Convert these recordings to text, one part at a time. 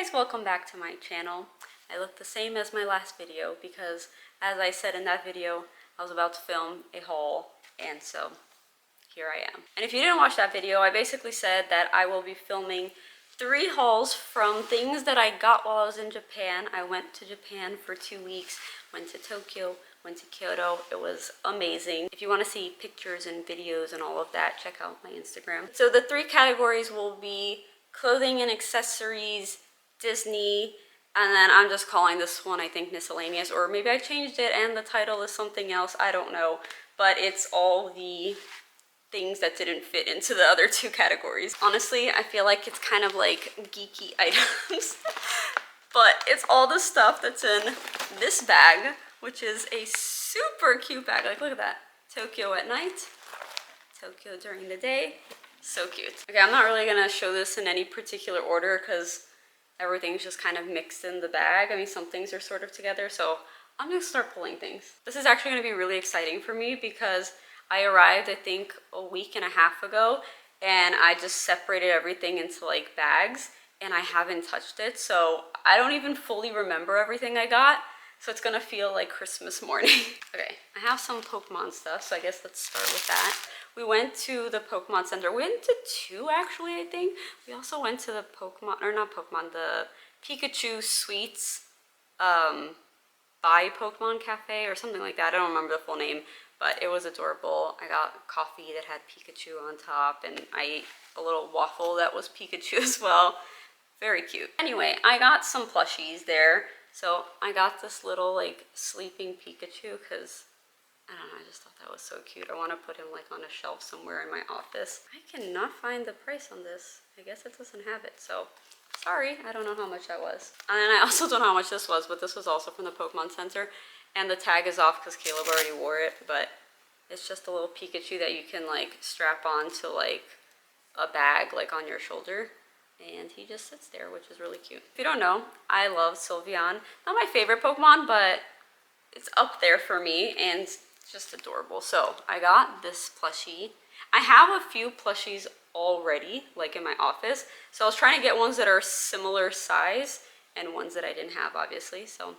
Hey guys, welcome back to my channel. I look the same as my last video because, as I said in that video, I was about to film a haul, and so here I am. And if you didn't watch that video, I basically said that I will be filming 3 hauls from things that I got while I was in Japan. I went to Japan for 2 weeks, went to Tokyo, went to Kyoto. It was amazing. If you want to see pictures and videos and all of that, check out my Instagram. So the 3 categories will be clothing and accessories, Disney, and then I'm just calling this one, I think, miscellaneous, or maybe I changed it and the title is something else, I don't know. But it's all the things that didn't fit into the other 2 categories. Honestly, I feel like it's kind of like geeky items. But it's all the stuff that's in this bag, which is a super cute bag. Like, look at that. Tokyo at night, Tokyo during the day. So cute. Okay, I'm not really gonna show this in any particular order because everything's just kind of mixed in the bag. I mean, some things are sort of together, so I'm gonna start pulling things. This is actually gonna be really exciting for me because I arrived, I think, a week and a half ago, and I just separated everything into like bags, and I haven't touched it, so I don't even fully remember everything I got, so it's gonna feel like Christmas morning. Okay, I have some Pokemon stuff, so I guess let's start with that. We went to the Pokemon Center. We went to 2, actually, I think. We also went to the Pokemon, or not Pokemon, the Pikachu Sweets by Pokemon Cafe or something like that. I don't remember the full name, but it was adorable. I got coffee that had Pikachu on top, and I ate a little waffle that was Pikachu as well. Very cute. Anyway, I got some plushies there. So I got this little like sleeping Pikachu because I don't know, I just thought that was so cute. I want to put him like on a shelf somewhere in my office. I cannot find the price on this. I guess it doesn't have it, so sorry, I don't know how much that was. And I also don't know how much this was, but this was also from the Pokemon Center. And the tag is off because Caleb already wore it, but it's just a little Pikachu that you can like strap on to like a bag like on your shoulder. And he just sits there, which is really cute. If you don't know, I love Sylveon. Not my favorite Pokemon, but it's up there for me, and it's just adorable. So I got this plushie. I have a few plushies already, like in my office. So I was trying to get ones that are similar size and ones that I didn't have, obviously. So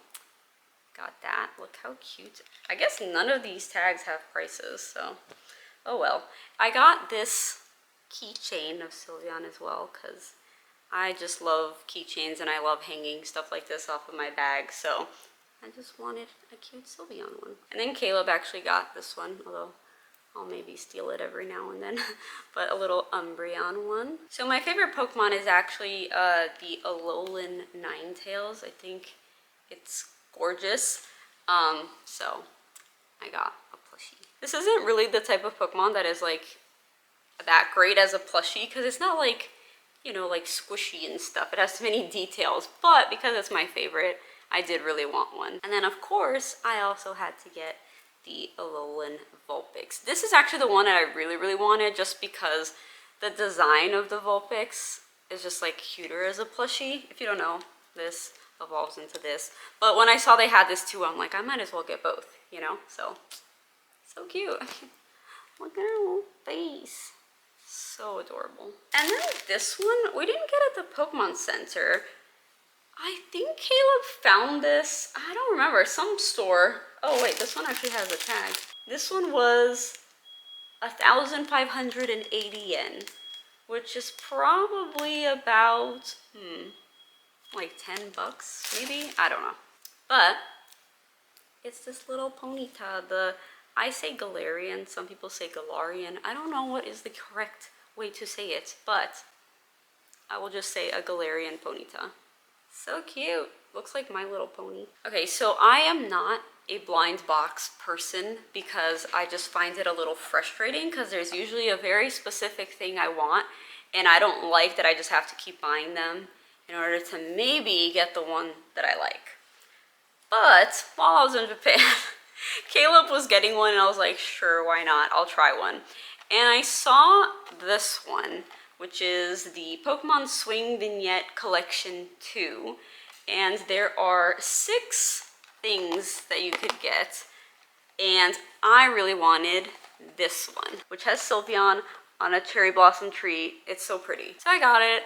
got that. Look how cute. I guess none of these tags have prices, so oh well. I got this keychain of Sylveon as well because I just love keychains and I love hanging stuff like this off of my bag, so I just wanted a cute Sylveon one. And then Caleb actually got this one, although I'll maybe steal it every now and then, but a little Umbreon one. So my favorite Pokemon is actually the Alolan Ninetales. I think it's gorgeous, so I got a plushie. This isn't really the type of Pokemon that is like that great as a plushie because it's not like, you know, like squishy and stuff. It has many details, but because it's my favorite, I did really want one. And then of course, I also had to get the Alolan Vulpix. This is actually the one that I really wanted just because the design of the Vulpix is just like cuter as a plushie. If you don't know, this evolves into this. But when I saw they had this too, I'm like, I might as well get both, you know? So cute. Look at her little face. So adorable. And then this one, we didn't get at the Pokemon Center. I think Caleb found this, I don't remember, some store. Oh wait, this one actually has a tag. This one was 1,580 yen, which is probably about, like 10 bucks maybe? I don't know. But it's this little Ponyta. I say Galarian, some people say Galarian. I don't know what is the correct way to say it, but I will just say a Galarian Ponyta. So cute. Looks like My Little Pony. Okay, so I am not a blind box person because I just find it a little frustrating because there's usually a very specific thing I want, and I don't like that I just have to keep buying them in order to maybe get the one that I like. But while I was in Japan, Caleb was getting one and I was like, sure, why not? I'll try one. And I saw this one, which is the Pokemon Swing Vignette Collection 2. And there are 6 things that you could get. And I really wanted this one, which has Sylveon on a cherry blossom tree. It's so pretty. So I got it.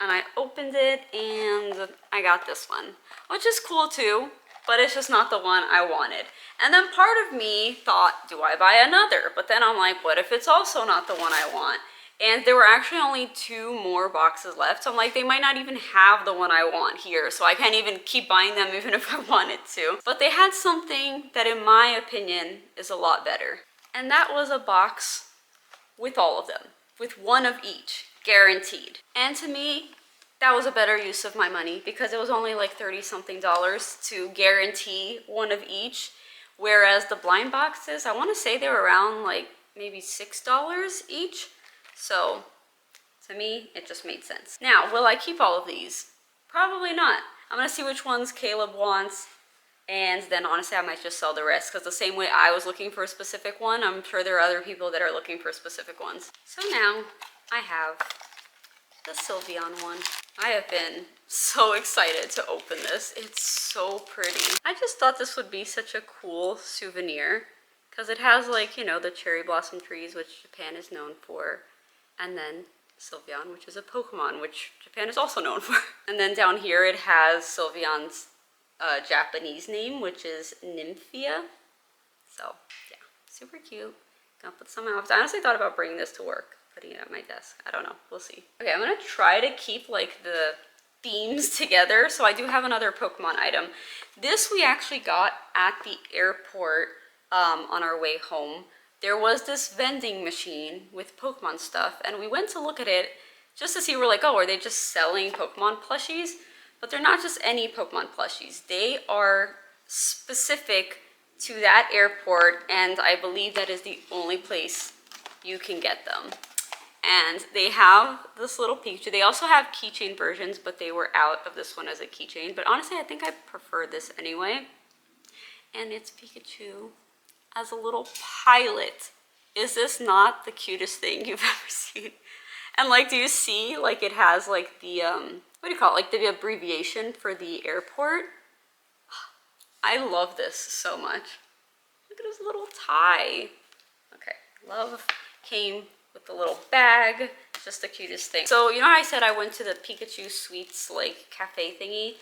and I opened it and I got this one, which is cool too, but it's just not the one I wanted. And then part of me thought, do I buy another? But then I'm like, what if it's also not the one I want? And there were actually only 2 more boxes left. So I'm like, they might not even have the one I want here. So I can't even keep buying them even if I wanted to. But they had something that in my opinion is a lot better. And that was a box with all of them, with one of each, guaranteed. And to me, that was a better use of my money because it was only like 30 something dollars to guarantee one of each. Whereas the blind boxes, I want to say they were around like maybe $6 each. So to me, it just made sense. Now, will I keep all of these? Probably not. I'm gonna see which ones Caleb wants, and then honestly I might just sell the rest, because the same way I was looking for a specific one, I'm sure there are other people that are looking for specific ones. So now I have the Sylveon one. I have been so excited to open this. It's so pretty. I just thought this would be such a cool souvenir because it has, like, you know, the cherry blossom trees, which Japan is known for, and then Sylveon, which is a Pokemon, which Japan is also known for. And then down here it has Sylveon's Japanese name, which is Nymphia. So yeah, super cute. Gonna put some out. I honestly thought about bringing this to work, putting it at my desk. I don't know, we'll see. Okay, I'm gonna try to keep like the themes together. So I do have another Pokemon item. This we actually got at the airport on our way home. There was this vending machine with Pokemon stuff, and we went to look at it just to see. We're like, oh, are they just selling Pokemon plushies? But they're not just any Pokemon plushies. They are specific to that airport, and I believe that is the only place you can get them. And they have this little Pikachu. They also have keychain versions, but they were out of this one as a keychain. But honestly, I think I prefer this anyway. And it's Pikachu as a little pilot. Is this not the cutest thing you've ever seen? And like, do you see, like, it has like the, what do you call it? Like the abbreviation for the airport. I love this so much. Look at his little tie. Okay, love came with the little bag. Just the cutest thing. So, you know how I said I went to the Pikachu Sweets, like, cafe thingy?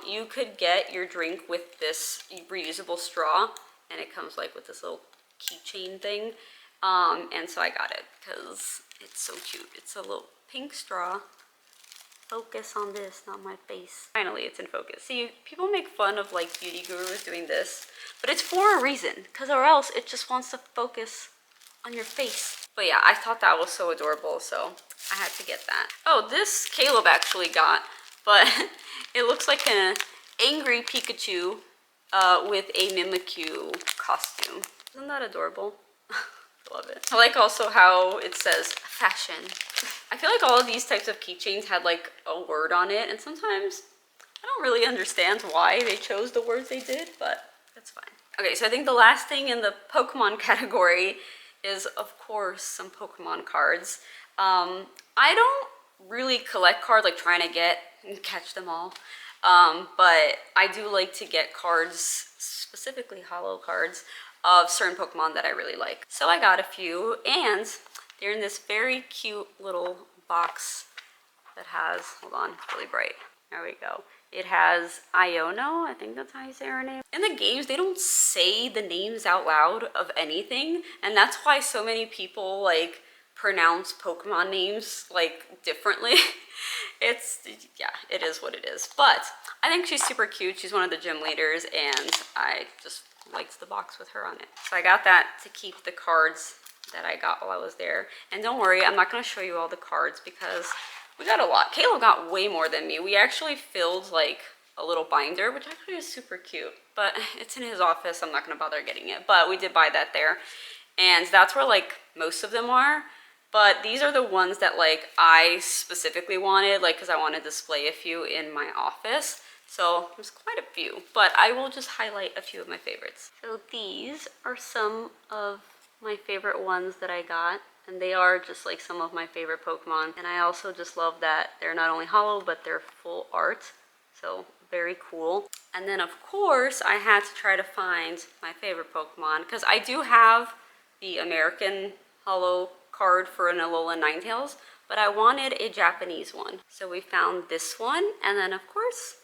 You could get your drink with this reusable straw, and it comes like with this little keychain thing. And so I got it because it's so cute. It's a little pink straw. Focus on this, not my face. Finally, it's in focus. See, people make fun of like beauty gurus doing this, but it's for a reason, because or else it just wants to focus on your face. But yeah, I thought that was so adorable, so I had to get that. Oh, this Caleb actually got, but it looks like an angry Pikachu with a Mimikyu costume. Isn't that adorable? I love it. I like also how it says fashion. I feel like all of these types of keychains had like a word on it, and sometimes I don't really understand why they chose the words they did, but that's fine. Okay, so I think the last thing in the Pokemon category is, of course, some Pokemon cards. I don't really collect cards, like trying to get and catch them all, but I do like to get cards, specifically holo cards, of certain Pokemon that I really like. So I got a few, and they're in this very cute little box that has, hold on, it's really bright. There we go. It has Iono, I think that's how you say her name. In the games, they don't say the names out loud of anything, and that's why so many people like pronounce Pokemon names like differently. Yeah, it is what it is. But I think she's super cute. She's one of the gym leaders, and I just liked the box with her on it. So I got that to keep the cards that I got while I was there. And don't worry, I'm not going to show you all the cards because we got a lot. Caleb got way more than me. We actually filled like a little binder, which actually is super cute, but it's in his office. I'm not going to bother getting it, but we did buy that there. And that's where like most of them are. But these are the ones that like I specifically wanted, like, because I want to display a few in my office. So there's quite a few, but I will just highlight a few of my favorites. So these are some of my favorite ones that I got, and they are just like some of my favorite Pokemon. And I also just love that they're not only holo, but they're full art. So very cool. And then of course I had to try to find my favorite Pokemon, because I do have the American holo card for an Alolan Ninetales, but I wanted a Japanese one. So we found this one, and then of course,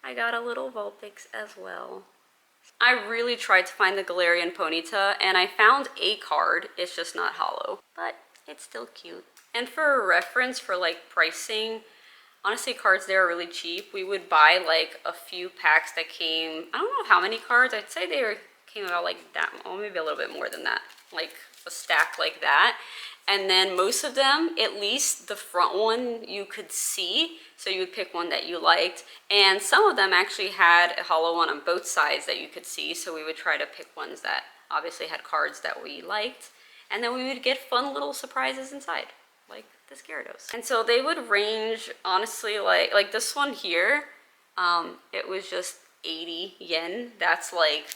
I got a little Vulpix as well. I really tried to find the Galarian Ponyta, and I found a card. It's just not hollow, but it's still cute. And for reference, for like pricing, honestly, cards there are really cheap. We would buy like a few packs that came, I don't know how many cards. I'd say came about like that, or maybe a little bit more than that, like a stack like that. And then most of them, at least the front one, you could see. So you would pick one that you liked. And some of them actually had a hollow one on both sides that you could see. So we would try to pick ones that obviously had cards that we liked. And then we would get fun little surprises inside, like this Gyarados. And so they would range, honestly, like this one here, it was just 80 yen. That's like,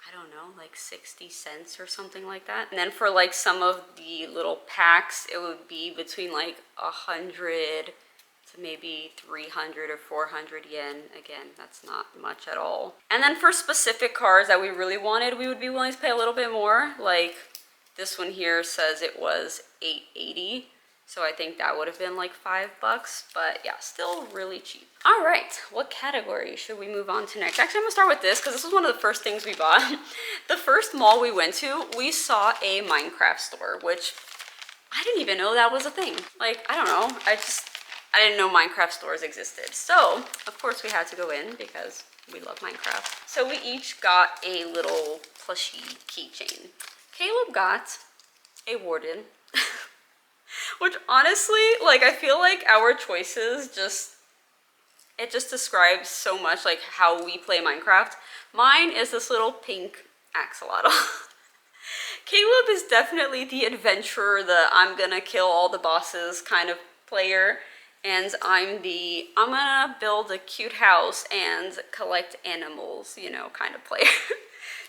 I don't know, like 60 cents or something like that. And then for like some of the little packs, it would be between like 100 to maybe 300 or 400 yen. Again, that's not much at all. And then for specific cards that we really wanted, we would be willing to pay a little bit more. Like this one here says it was 880. So I think that would have been like $5, but yeah, still really cheap. All right, what category should we move on to next? Actually, I'm gonna start with this because this was one of the first things we bought. The first mall we went to, we saw a Minecraft store, which I didn't even know that was a thing. Like, I don't know, I didn't know Minecraft stores existed. So, of course we had to go in because we love Minecraft. So we each got a little plushie keychain. Caleb got a Warden. Which honestly, like, I feel like our choices it just describes so much like how we play Minecraft. Mine is this little pink axolotl. Caleb is definitely the adventurer, the I'm gonna kill all the bosses kind of player. And I'm gonna build a cute house and collect animals, you know, kind of player.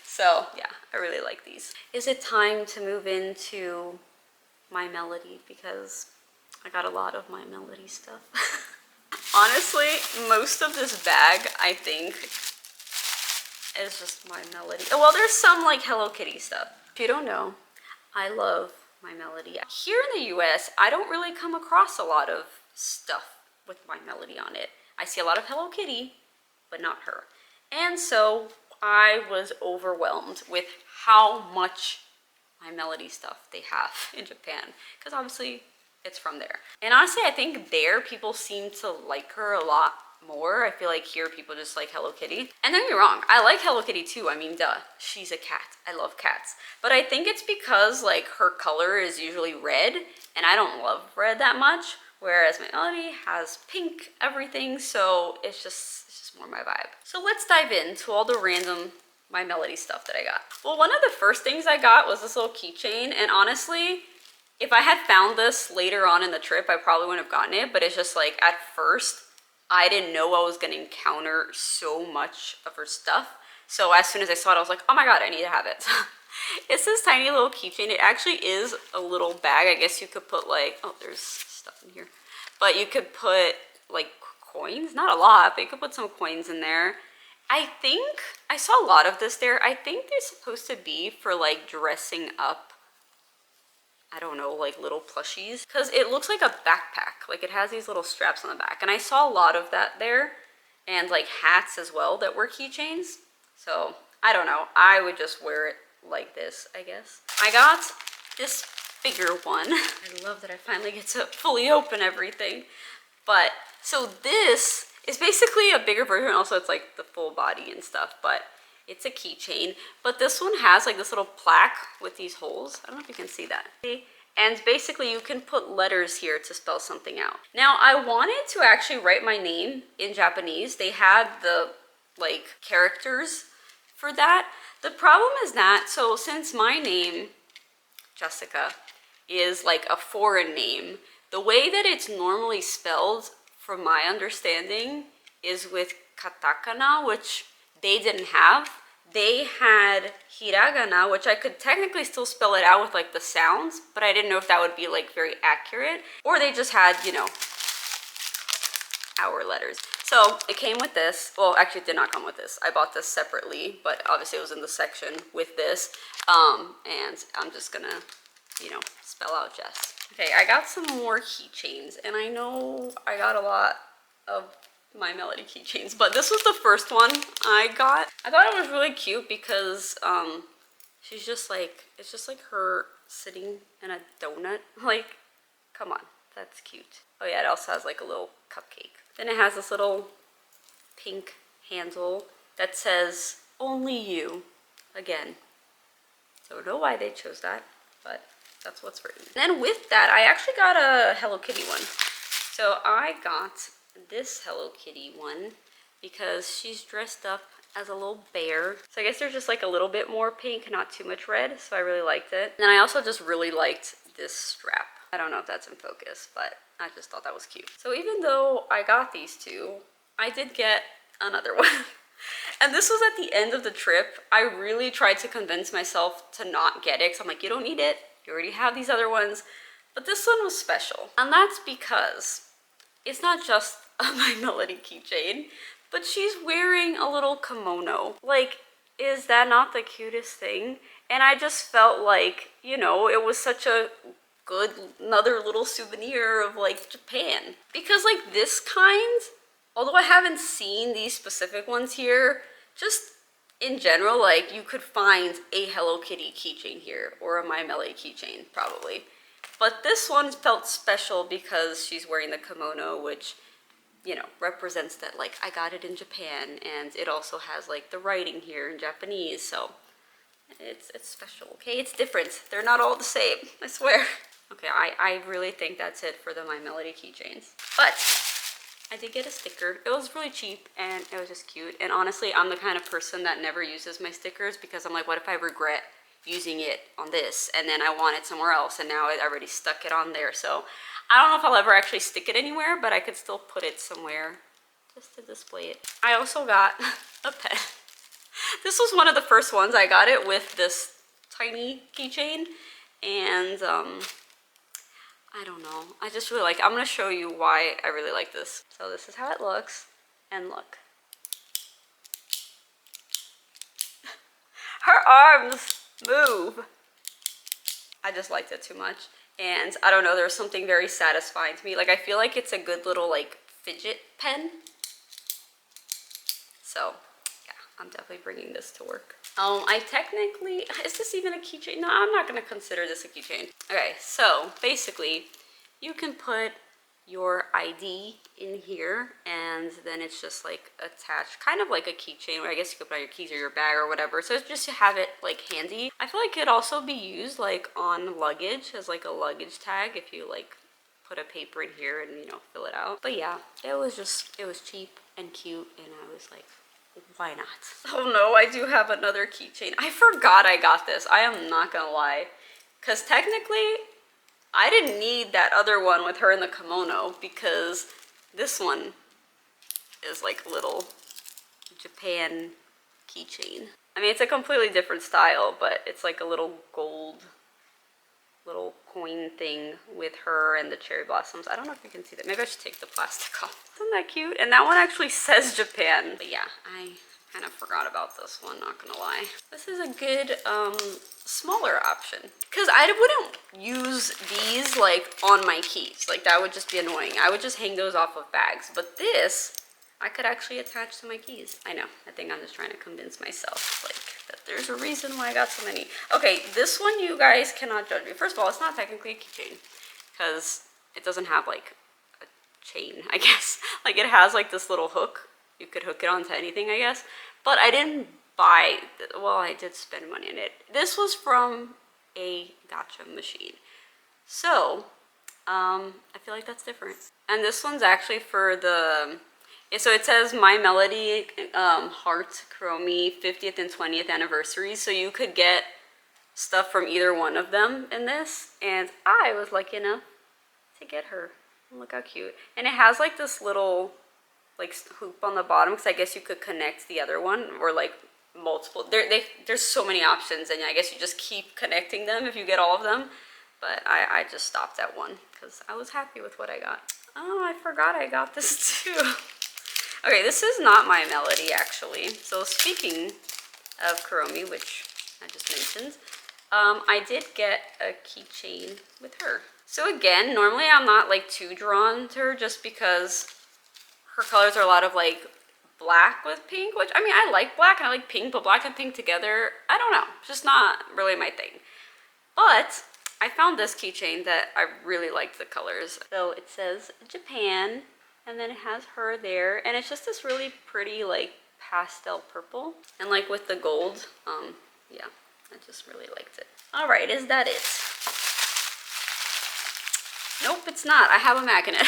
So yeah, I really like these. Is it time to move into My Melody, because I got a lot of My Melody stuff. Honestly, most of this bag, I think, is just My Melody. Oh, well, there's some like Hello Kitty stuff. If you don't know, I love My Melody. Here in the US, I don't really come across a lot of stuff with My Melody on it. I see a lot of Hello Kitty, but not her. And so I was overwhelmed with how much My Melody stuff they have in Japan, because obviously it's from there. And honestly, I think there people seem to like her a lot more. I feel like here people just like Hello Kitty. And don't get me wrong, I like Hello Kitty too. I mean, duh, she's a cat. I love cats. But I think it's because like her color is usually red, and I don't love red that much, whereas My Melody has pink everything, so it's just more my vibe. So let's dive into all the random My Melody stuff that I got. Well, one of the first things I got was this little keychain, and honestly, if I had found this later on in the trip, I probably wouldn't have gotten it, but it's just like, at first, I didn't know I was gonna encounter so much of her stuff. So as soon as I saw it, I was like, oh my god, I need to have it. It's this tiny little keychain. It actually is a little bag. I guess you could put like, oh, there's stuff in here. But you could put like coins, not a lot, but you could put some coins in there. I think, I saw a lot of this there. I think they're supposed to be for like dressing up, I don't know, like little plushies. Because it looks like a backpack. Like it has these little straps on the back. And I saw a lot of that there. And like hats as well that were keychains. So, I don't know. I would just wear it like this, I guess. I got this bigger one. I love that I finally get to fully open everything. But, so this is basically a bigger version. Also, it's like the full body and stuff, but it's a keychain. But this one has like this little plaque with these holes. I don't know if you can see that. And basically you can put letters here to spell something out. Now, I wanted to actually write my name in Japanese. They had the like characters for that. The problem is that, so since my name, Jessica, is like a foreign name, the way that it's normally spelled, from my understanding, is with katakana, which they didn't have. They had hiragana, which I could technically still spell it out with like the sounds, but I didn't know if that would be like very accurate. Or they just had, you know, our letters. So it came with this. Well, actually it did not come with this. I bought this separately, but obviously it was in the section with this. And I'm just gonna, you know, spell out Jess. Okay, I got some more keychains, and I know I got a lot of My Melody keychains, but this was the first one I got. I thought it was really cute because she's just like, it's just like her sitting in a donut. Like, come on, that's cute. Oh yeah, it also has like a little cupcake. Then it has this little pink handle that says only you again. So I don't know why they chose that, but that's what's written. And then with that, I actually got a Hello Kitty one. So I got this Hello Kitty one because she's dressed up as a little bear. So I guess there's just like a little bit more pink, not too much red. So I really liked it. And I also just really liked this strap. I don't know if that's in focus, but I just thought that was cute. So even though I got these two, I did get another one. And this was at the end of the trip. I really tried to convince myself to not get it because I'm like, you don't need it. You already have these other ones. But this one was special. And that's because it's not just a My Melody keychain, but she's wearing a little kimono. Like, is that not the cutest thing? And I just felt like, you know, it was such a good, another little souvenir of like Japan. Because like this kind, although I haven't seen these specific ones here, just in general, like you could find a Hello Kitty keychain here or a My Melody keychain probably. But this one felt special because she's wearing the kimono, which, you know, represents that like I got it in Japan, and it also has like the writing here in Japanese, so it's special, okay? It's different. They're not all the same, I swear. Okay, I really think that's it for the My Melody keychains. But I did get a sticker. It was really cheap and it was just cute. And honestly, I'm the kind of person that never uses my stickers because I'm like, what if I regret using it on this and then I want it somewhere else and now I already stuck it on there. So I don't know if I'll ever actually stick it anywhere, but I could still put it somewhere just to display it. I also got a pen. This was one of the first ones. I got it with this tiny keychain, and I don't know. I just really like it. I'm going to show you why I really like this. So this is how it looks, and look. Her arms move. I just liked it too much. And I don't know, there's something very satisfying to me. Like, I feel like it's a good little, like, fidget pen. So, yeah, I'm definitely bringing this to work. I technically, is this even a keychain? No, I'm not going to consider this a keychain. Okay, so basically, you can put your ID in here, and then it's just like attached, kind of like a keychain, where I guess you could put on your keys or your bag or whatever. So it's just to have it like handy. I feel like it could also be used like on luggage as like a luggage tag if you like put a paper in here and, you know, fill it out. But yeah, it was cheap and cute, and I was like, why not? Oh no, I do have another keychain. I forgot I got this. I am not gonna lie, because technically I didn't need that other one with her in the kimono, because this one is like a little Japan keychain. I mean, it's a completely different style, but it's like a little gold little coin thing with her and the cherry blossoms. I don't know if you can see that. Maybe I should take the plastic off. Isn't that cute? And that one actually says Japan. But yeah, I kind of forgot about this one, not gonna lie. This is a good smaller option, because I wouldn't use these like on my keys. Like, that would just be annoying. I would just hang those off of bags. But this I could actually attach to my keys. I know, I think I'm just trying to convince myself like that there's a reason why I got so many. Okay, this one you guys cannot judge me. First of all, it's not technically a keychain because it doesn't have like a chain, I guess. Like, it has like this little hook. You could hook it onto anything, I guess. But I didn't buy, well, I did spend money on it. This was from a Gacha machine. So, I feel like that's different. And this one's actually for the, so it says My Melody Heart Kuromi 50th and 20th anniversary. So you could get stuff from either one of them in this. And I was lucky enough to get her. Look how cute. And it has like this little like hoop on the bottom, because I guess you could connect the other one, or like multiple. There's so many options, and I guess you just keep connecting them if you get all of them. But I just stopped at one because I was happy with what I got. Oh, I forgot I got this too. Okay, this is not My Melody, actually. So speaking of Kuromi, which I just mentioned, I did get a keychain with her. So again, normally I'm not like too drawn to her just because her colors are a lot of like black with pink, which, I mean, I like black and I like pink, but black and pink together, I don't know, it's just not really my thing. But I found this keychain that I really liked the colors. So it says Japan, and then it has her there, and it's just this really pretty like pastel purple, and like with the gold, yeah, I just really liked it. All right, is that it? Nope, it's not. I have a magnet.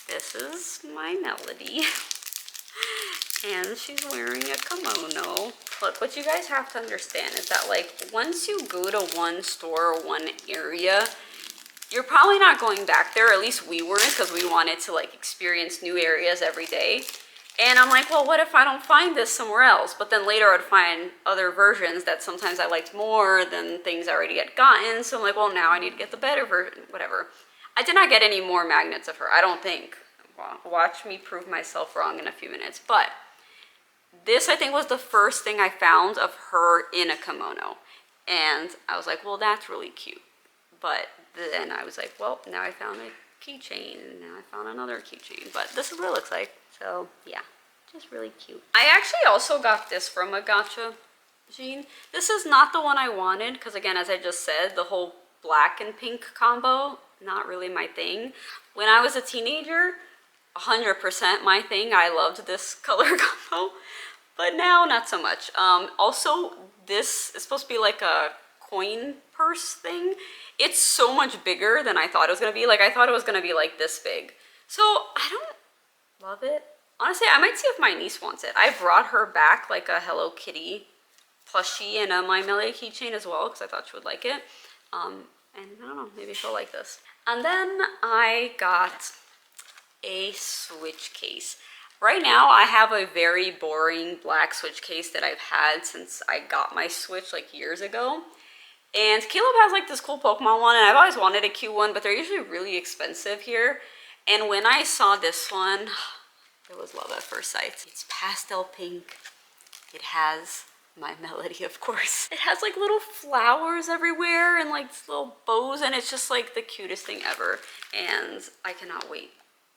This is my Melody. And she's wearing a kimono. Look, what you guys have to understand is that like once you go to one store or one area, you're probably not going back there. At least we weren't, because we wanted to like experience new areas every day. And I'm like, well, what if I don't find this somewhere else? But then later I'd find other versions that sometimes I liked more than things I already had gotten. So I'm like, well, now I need to get the better version, whatever. I did not get any more magnets of her, I don't think. Watch me prove myself wrong in a few minutes. But this, I think, was the first thing I found of her in a kimono. And I was like, well, that's really cute. But then I was like, well, now I found a keychain, and now I found another keychain. But this is what it looks like. So, yeah, just really cute. I actually also got this from a Gacha jean. This is not the one I wanted, because again, as I just said, the whole black and pink combo, not really my thing. When I was a teenager, 100% my thing. I loved this color combo, but now not so much. Also, this is supposed to be like a coin purse thing. It's so much bigger than I thought it was gonna be. Like, I thought it was gonna be like this big. So I don't love it. Honestly, I might see if my niece wants it. I brought her back like a Hello Kitty plushie and a My Melody keychain as well, because I thought she would like it. And I don't know, maybe she'll like this. And then I got a switch case. Right now I have a very boring black switch case that I've had since I got my Switch like years ago. And Caleb has like this cool Pokemon one, and I've always wanted a cute one, but they're usually really expensive here. And when I saw this one, it was love at first sight. It's pastel pink. It has My Melody, of course. It has like little flowers everywhere and like little bows, and it's just like the cutest thing ever. And I cannot wait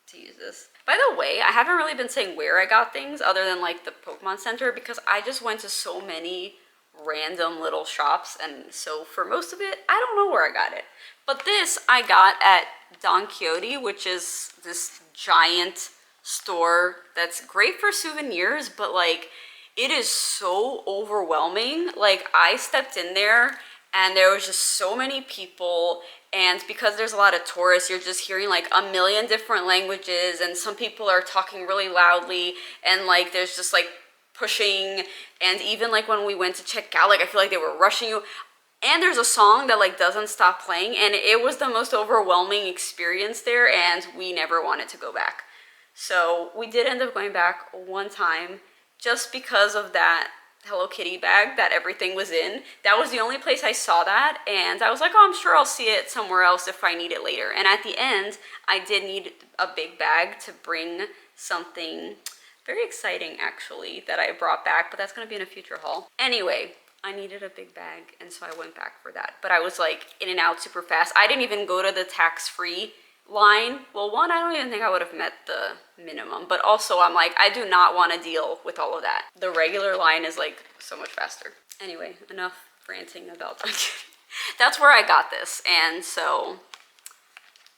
to use this. By the way, I haven't really been saying where I got things other than like the Pokemon Center, because I just went to so many random little shops, and so for most of it, I don't know where I got it. But this I got at Don Quixote, which is this giant store that's great for souvenirs, but like it is so overwhelming. Like, I stepped in there and there was just so many people, and because there's a lot of tourists, you're just hearing like a million different languages, and some people are talking really loudly, and like there's just like pushing, and even like when we went to check out, like I feel like they were rushing you, and there's a song that like doesn't stop playing, and it was the most overwhelming experience there, and we never wanted to go back. So we did end up going back one time just because of that Hello Kitty bag that everything was in. That was the only place I saw that, and I was like, oh, I'm sure I'll see it somewhere else if I need it later. And at the end, I did need a big bag to bring something very exciting, actually, that I brought back, but that's gonna be in a future haul. Anyway, I needed a big bag, and so I went back for that. But I was like in and out super fast. I didn't even go to the tax-free line. Well, one, I don't even think I would have met the minimum, but also I'm like, I do not want to deal with all of that. The regular line is like so much faster. Anyway, enough ranting about that. That's where I got this, and so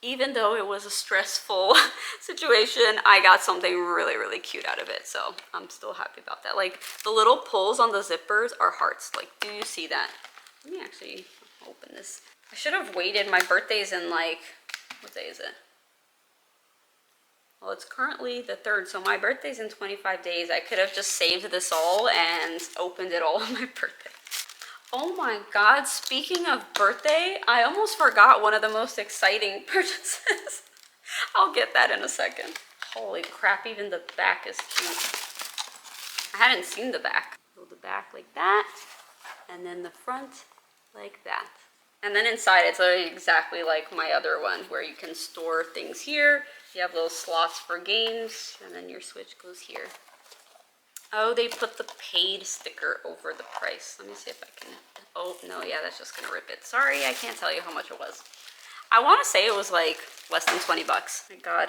even though it was a stressful situation, I got something really, really cute out of it, so I'm still happy about that. Like, the little pulls on the zippers are hearts. Like, do you see that? Let me actually open this. I should have waited. My birthday's in like, what day is it? Well, it's currently the 3rd, so my birthday's in 25 days. I could have just saved this all and opened it all on my birthday. Oh my God, speaking of birthday, I almost forgot one of the most exciting purchases. I'll get that in a second. Holy crap, even the back is cute. I hadn't seen the back. So the back like that, and then the front like that. And then inside it's exactly like my other one, where you can store things here. You have little slots for games, and then your Switch goes here. Oh, they put the paid sticker over the price. Let me see if I can, oh no, yeah, that's just gonna rip it. Sorry, I can't tell you how much it was. I wanna say it was like less than 20 bucks. My God,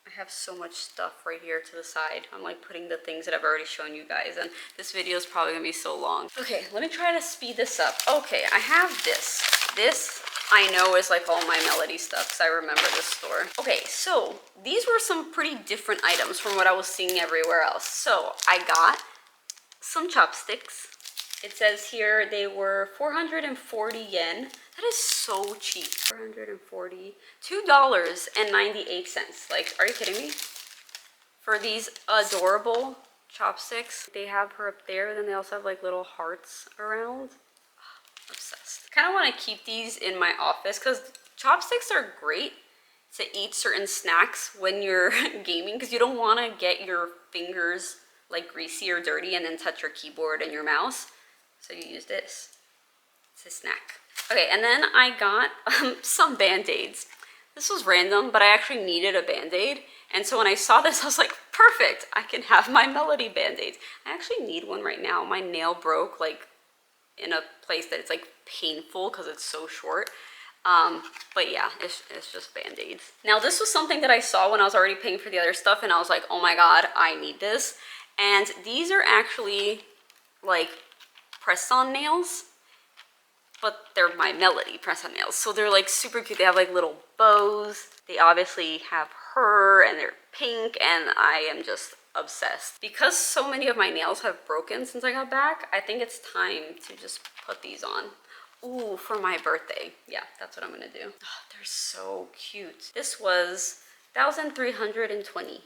I have so much stuff right here to the side. I'm like putting the things that I've already shown you guys, and this video is probably gonna be so long. Okay, let me try to speed this up. Okay, I have this. This I know is like all my Melody stuff because I remember this store. Okay, so these were some pretty different items from what I was seeing everywhere else. So I got some chopsticks. It says here they were 440 yen. That is so cheap. 440, $2.98. Like, are you kidding me? For these adorable chopsticks. They have her up there, then they also have like little hearts around. Obsessed. Kind of want to keep these in my office because chopsticks are great to eat certain snacks when you're gaming because you don't want to get your fingers like greasy or dirty and then touch your keyboard and your mouse. So you use this. It's a snack. Okay, and then I got some Band-Aids. This was random, but I actually needed a Band-Aid. And so when I saw this, I was like, perfect, I can have my Melody Band-Aids. I actually need one right now. My nail broke like in a place that it's like painful because it's so short. But yeah, it's just Band-Aids. Now this was something that I saw when I was already paying for the other stuff and I was like, oh my God, I need this. And these are actually like press-on nails, but they're my Melody press-on nails. So they're like super cute. They have like little bows. They obviously have her and they're pink and I am just obsessed. Because so many of my nails have broken since I got back, I think it's time to just put these on. Ooh, for my birthday. Yeah, that's what I'm gonna do. Oh, they're so cute. This was 1,320.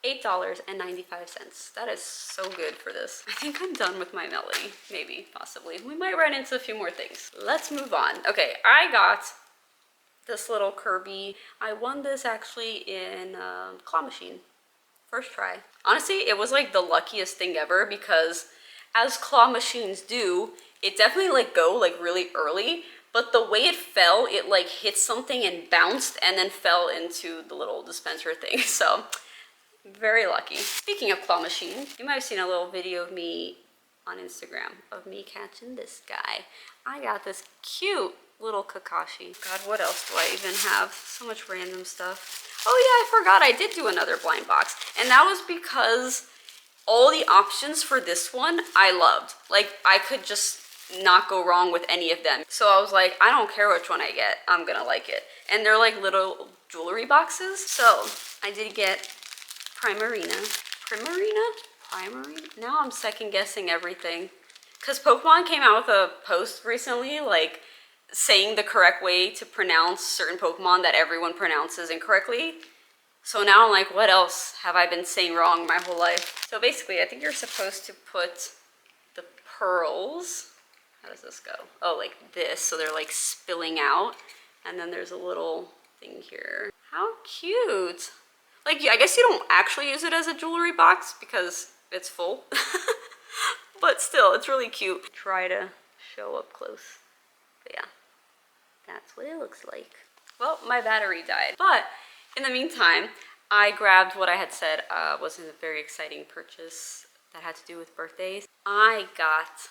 $8.95. That is so good for this. I think I'm done with my Melody. Maybe, possibly. We might run into a few more things. Let's move on. Okay, I got this little Kirby. I won this actually in claw machine. First try. Honestly, it was like the luckiest thing ever because as claw machines do, it definitely like go like really early, but the way it fell, it like hit something and bounced and then fell into the little dispenser thing. So very lucky. Speaking of claw machine, you might have seen a little video of me on Instagram of me catching this guy. I got this cute little Kakashi. God, what else do I even have? So much random stuff. Oh yeah, I forgot I did do another blind box. And that was because all the options for this one I loved. Like I could just not go wrong with any of them. So I was like, I don't care which one I get, I'm gonna like it. And they're like little jewelry boxes. So I did get Primarina. Now I'm second guessing everything. Because Pokemon came out with a post recently, like saying the correct way to pronounce certain Pokemon that everyone pronounces incorrectly. So now I'm like, what else have I been saying wrong my whole life? So basically, I think you're supposed to put the pearls. How does this go? Oh, like this. So they're like spilling out. And then there's a little thing here. How cute. Like, I guess you don't actually use it as a jewelry box because it's full. But still, it's really cute. Try to show up close. But yeah, that's what it looks like. Well, my battery died. But in the meantime, I grabbed what I had said was a very exciting purchase that had to do with birthdays. I got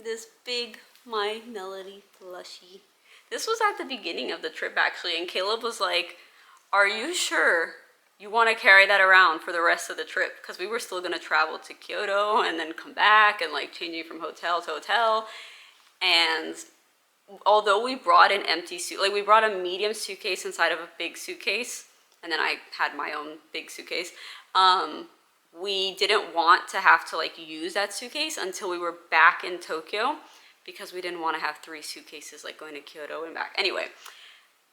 this big My Melody plushie. This was at the beginning of the trip actually, and Caleb was like, are you sure you want to carry that around for the rest of the trip? Because we were still going to travel to Kyoto and then come back and like changing from hotel to hotel. And although we brought an empty suit, like we brought a medium suitcase inside of a big suitcase, and then I had my own big suitcase, we didn't want to have to like use that suitcase until we were back in Tokyo because we didn't want to have 3 suitcases like going to Kyoto and back. Anyway,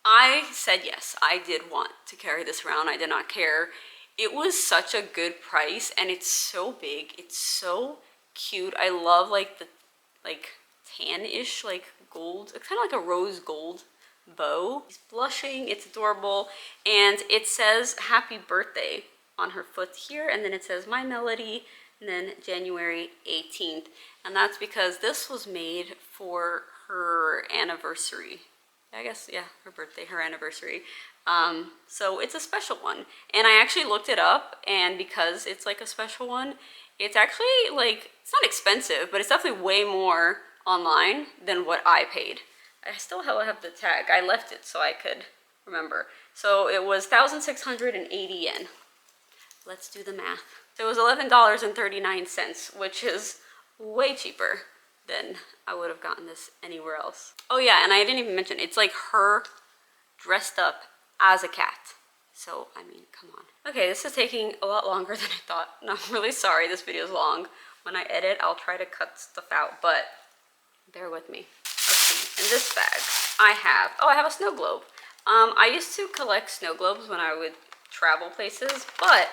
I said yes, I did want to carry this around. I did not care. It was such a good price and it's so big. It's so cute. I love like the like tan-ish like gold. It's kind of like a rose gold bow. She's blushing. It's adorable. And it says happy birthday on her foot here. And then it says My Melody and then January 18th. And that's because this was made for her anniversary. I guess, yeah, her birthday, her anniversary. So it's a special one. And I actually looked it up, and because it's like a special one, it's actually like, it's not expensive, but it's definitely way more online than what I paid. I still have the tag. I left it so I could remember. So it was 1,680 yen. Let's do the math. So it was $11.39, which is way cheaper than I would have gotten this anywhere else. Oh yeah, and I didn't even mention, it's like her dressed up as a cat. So, I mean, come on. Okay, this is taking a lot longer than I thought. And I'm really sorry this video is long. When I edit, I'll try to cut stuff out, but bear with me. Let's see, in this bag, I have a snow globe. I used to collect snow globes when I would travel places, but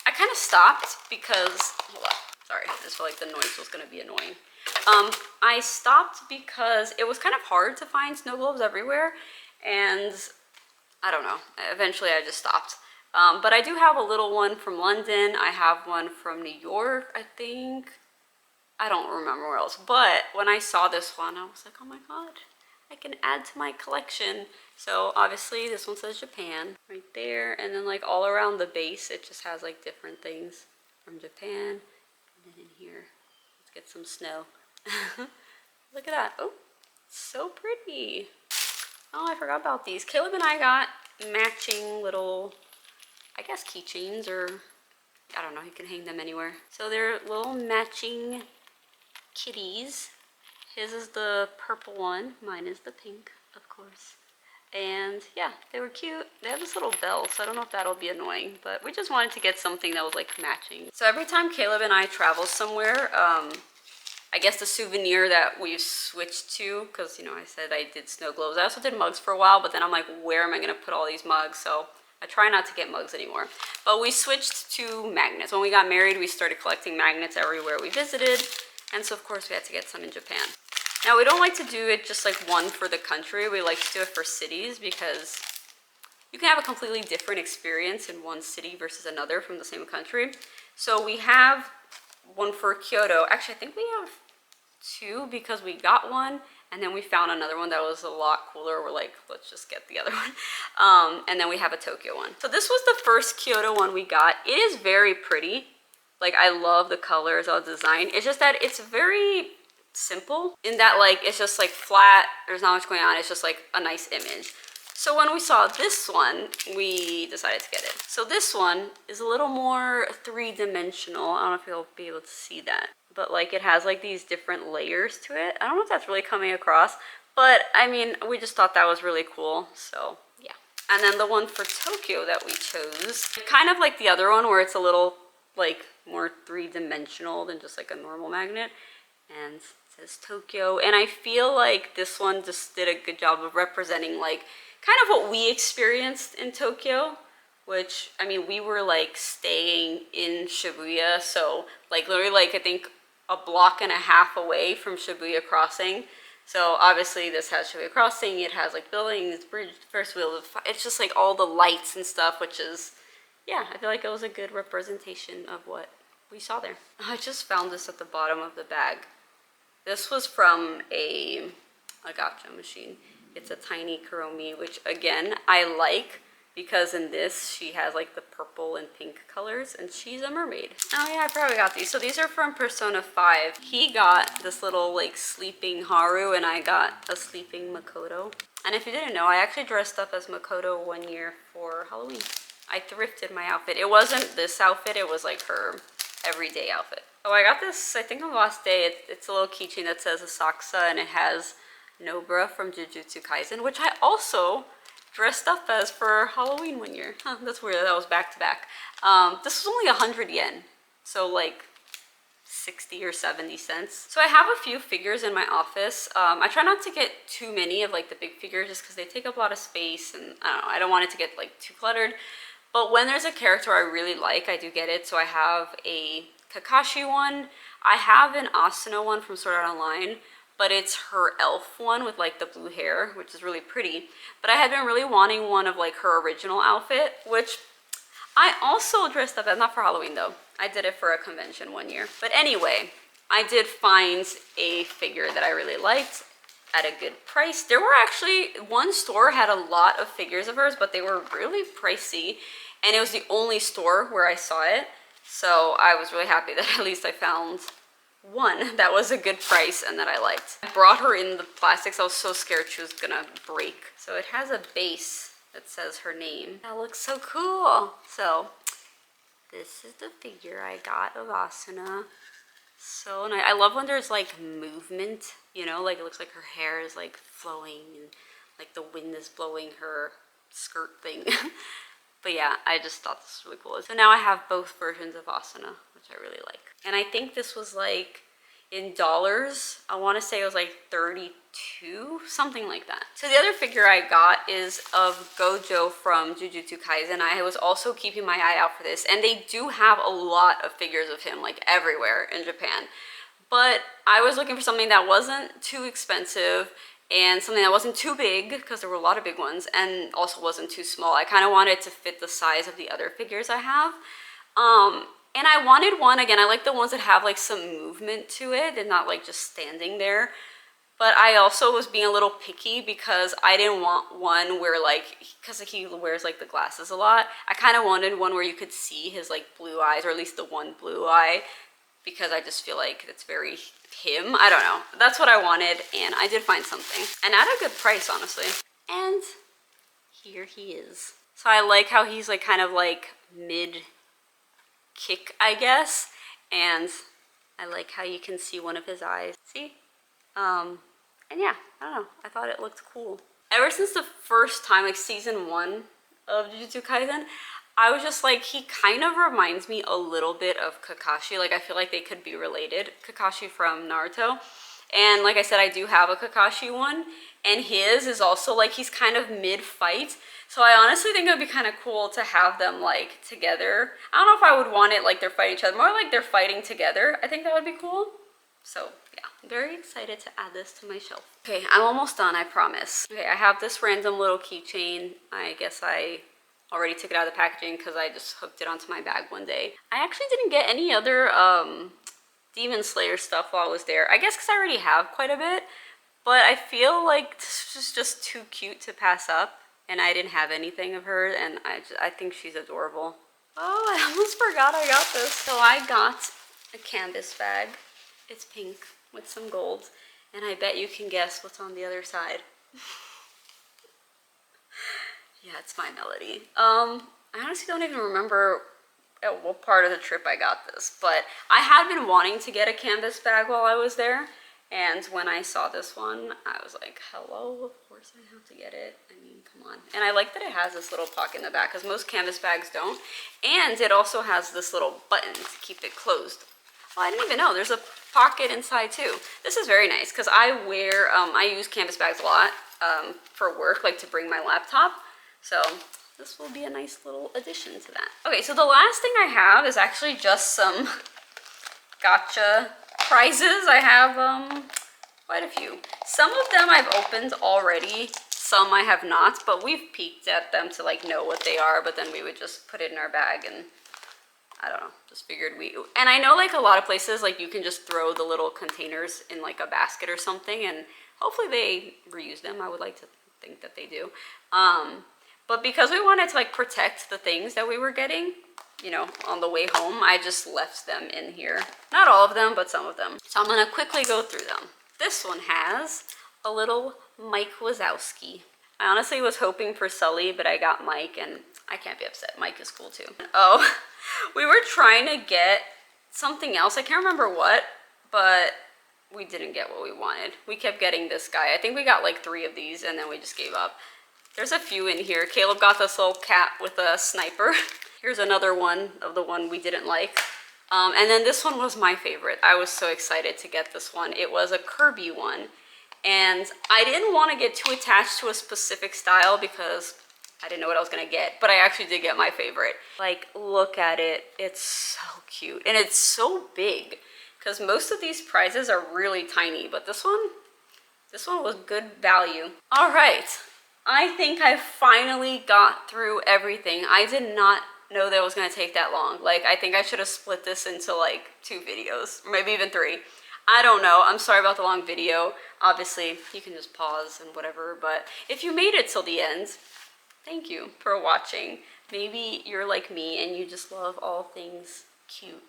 I kind of stopped because, hold on, sorry, I just felt like the noise was gonna be annoying. I stopped because it was kind of hard to find snow globes everywhere, and I don't know, eventually I just stopped. But I do have a little one from London. I have one from New York, I think. I don't remember where else, but when I saw this one, I was like, oh my god, I can add to my collection. So obviously this one says Japan right there, and then like all around the base, it just has like different things from Japan. And then in here, let's get some snow. Look at that. Oh, so pretty. Oh, I forgot about these. Caleb and I got matching little, I guess, keychains, or I don't know, you can hang them anywhere. So they're little matching kitties. His is the purple one, mine is the pink, of course. And yeah, they were cute. They have this little bell, so I don't know if that'll be annoying, but we just wanted to get something that was like matching. So every time Caleb and I travel somewhere, I guess the souvenir that we've switched to, because, you know, I said I did snow globes. I also did mugs for a while, but then I'm like, where am I going to put all these mugs? So I try not to get mugs anymore. But we switched to magnets. When we got married, we started collecting magnets everywhere we visited. And so, of course, we had to get some in Japan. Now, we don't like to do it just like one for the country. We like to do it for cities because you can have a completely different experience in one city versus another from the same country. So we have one for Kyoto. Actually, I think we have two because we got one and then we found another one that was a lot cooler. We're like, let's just get the other one. And then we have a Tokyo one. So this was the first Kyoto one we got. It is very pretty. Like, I love the colors, all the design. It's just that it's very simple in that, like, it's just like flat. There's not much going on. It's just like a nice image. So when we saw this one, we decided to get it. So this one is a little more three-dimensional. I don't know if you'll be able to see that, but like it has like these different layers to it. I don't know if that's really coming across, but I mean, we just thought that was really cool. So yeah. And then the one for Tokyo that we chose, kind of like the other one where it's a little like more three-dimensional than just like a normal magnet. And it says Tokyo. And I feel like this one just did a good job of representing like kind of what we experienced in Tokyo, which, I mean, we were like staying in Shibuya, so like literally like I think a block and a half away from Shibuya Crossing. So obviously this has Shibuya Crossing, it has like buildings, bridge, first wheel, it's just like all the lights and stuff, which is, yeah, I feel like it was a good representation of what we saw there. I just found this at the bottom of the bag. This was from a gacha machine. It's a tiny Kuromi, which again, I like because in this, she has like the purple and pink colors and she's a mermaid. Oh yeah, I probably got these. So these are from Persona 5. He got this little like sleeping Haru and I got a sleeping Makoto. And if you didn't know, I actually dressed up as Makoto one year for Halloween. I thrifted my outfit. It wasn't this outfit, it was like her everyday outfit. Oh, I got this, I think on the last day. It's a little keychain that says Asakusa and it has Nobara from Jujutsu Kaisen, which I also dressed up as for Halloween one year. Huh, that's weird, that was back to back. This was only 100 yen, so like 60 or 70 cents. So I have a few figures in my office. I try not to get too many of like the big figures just because they take up a lot of space and I don't know, I don't want it to get like too cluttered. But when there's a character I really like, I do get it. So I have a Kakashi one. I have an Asuna one from Sword Art Online, but it's her elf one with like the blue hair, which is really pretty. But I had been really wanting one of like her original outfit, which I also dressed up as, not for Halloween though. I did it for a convention one year. But anyway, I did find a figure that I really liked. at a good price. There were actually, one store had a lot of figures of hers, but they were really pricey, and it was the only store where I saw it. So I was really happy that at least I found one that was a good price and that I liked. I brought her in the plastics. I was so scared she was gonna break. So it has a base that says her name. That looks so cool. So this is the figure I got of Asuna. So nice. I love when there's like movement, you know, like it looks like her hair is like flowing and like the wind is blowing her skirt thing. But yeah, I just thought this was really cool. So now I have both versions of Asuna, which I really like. And I think this was like, in dollars, I want to say it was like 32, something like that. So the other figure I got is of Gojo from Jujutsu Kaisen. I was also keeping my eye out for this, and they do have a lot of figures of him, like everywhere in Japan. But I was looking for something that wasn't too expensive and something that wasn't too big, because there were a lot of big ones, and also wasn't too small. I kind of wanted to fit the size of the other figures I have. And I wanted one, again, I like the ones that have like some movement to it and not like just standing there. But I also was being a little picky because I didn't want one where like, because he wears like the glasses a lot, I kind of wanted one where you could see his like blue eyes, or at least the one blue eye, because I just feel like it's very him. I don't know. That's what I wanted, and I did find something. And at a good price, honestly. And here he is. So I like how he's like kind of like mid-kick, I guess. And I like how you can see one of his eyes. See? And yeah, I don't know. I thought it looked cool. Ever since the first time, like season 1 of Jujutsu Kaisen, I was just like, he kind of reminds me a little bit of Kakashi. Like, I feel like they could be related. Kakashi from Naruto. And like I said, I do have a Kakashi one. And his is also like, he's kind of mid-fight. So I honestly think it would be kind of cool to have them like together. I don't know if I would want it like they're fighting each other. More like they're fighting together. I think that would be cool. So yeah, I'm very excited to add this to my shelf. Okay, I'm almost done, I promise. Okay, I have this random little keychain. I guess I already took it out of the packaging because I just hooked it onto my bag one day. I actually didn't get any other Demon Slayer stuff while I was there. I guess because I already have quite a bit, but I feel like this is just too cute to pass up, and I didn't have anything of her, and I think she's adorable. Oh, I almost forgot I got this. So I got a canvas bag. It's pink with some gold, and I bet you can guess what's on the other side. Yeah, it's my Melody. I honestly don't even remember at what part of the trip I got this, but I had been wanting to get a canvas bag while I was there, and when I saw this one, I was like, hello, of course I have to get it. I mean, come on. And I like that it has this little pocket in the back, because most canvas bags don't, and it also has this little button to keep it closed. Well, I didn't even know there's a pocket inside too. This is very nice, because I wear, I use canvas bags a lot for work, like to bring my laptop. So this will be a nice little addition to that. Okay, so the last thing I have is actually just some Gacha prizes. I have quite a few. Some of them I've opened already, some I have not, but we've peeked at them to like know what they are, but then we would just put it in our bag, and I don't know, just figured and I know like a lot of places like you can just throw the little containers in like a basket or something, and hopefully they reuse them. I would like to think that they do. But because we wanted to like protect the things that we were getting, you know, on the way home, I just left them in here. Not all of them, but some of them. So I'm gonna quickly go through them. This one has a little Mike Wazowski. I honestly was hoping for Sully, but I got Mike, and I can't be upset. Mike is cool too. Oh, we were trying to get something else. I can't remember what, but we didn't get what we wanted. We kept getting this guy. I think we got like 3 of these, and then we just gave up. There's a few in here. Caleb got this little cat with a sniper. Here's another one of the one we didn't like. And then this one was my favorite. I was so excited to get this one. It was a Kirby one. And I didn't want to get too attached to a specific style because I didn't know what I was going to get. But I actually did get my favorite. Like, look at it. It's so cute. And it's so big. Because most of these prizes are really tiny. But this one was good value. All right. I think I finally got through everything. I did not know that it was going to take that long. Like, I think I should have split this into like 2 videos, or maybe even 3. I don't know. I'm sorry about the long video. Obviously, you can just pause and whatever, but if you made it till the end, thank you for watching. Maybe you're like me and you just love all things cute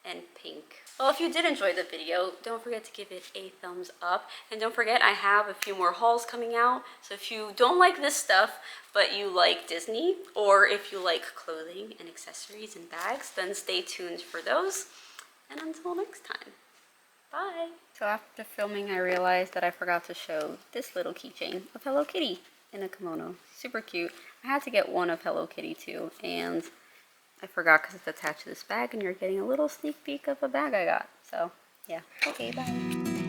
and pink. Well, if you did enjoy the video, don't forget to give it a thumbs up. And don't forget, I have a few more hauls coming out. So if you don't like this stuff, but you like Disney, or if you like clothing and accessories and bags, then stay tuned for those. And until next time, bye. So after filming, I realized that I forgot to show this little keychain of Hello Kitty in a kimono. Super cute. I had to get one of Hello Kitty too, and I forgot because it's attached to this bag, and you're getting a little sneak peek of a bag I got. So, yeah. Okay, bye.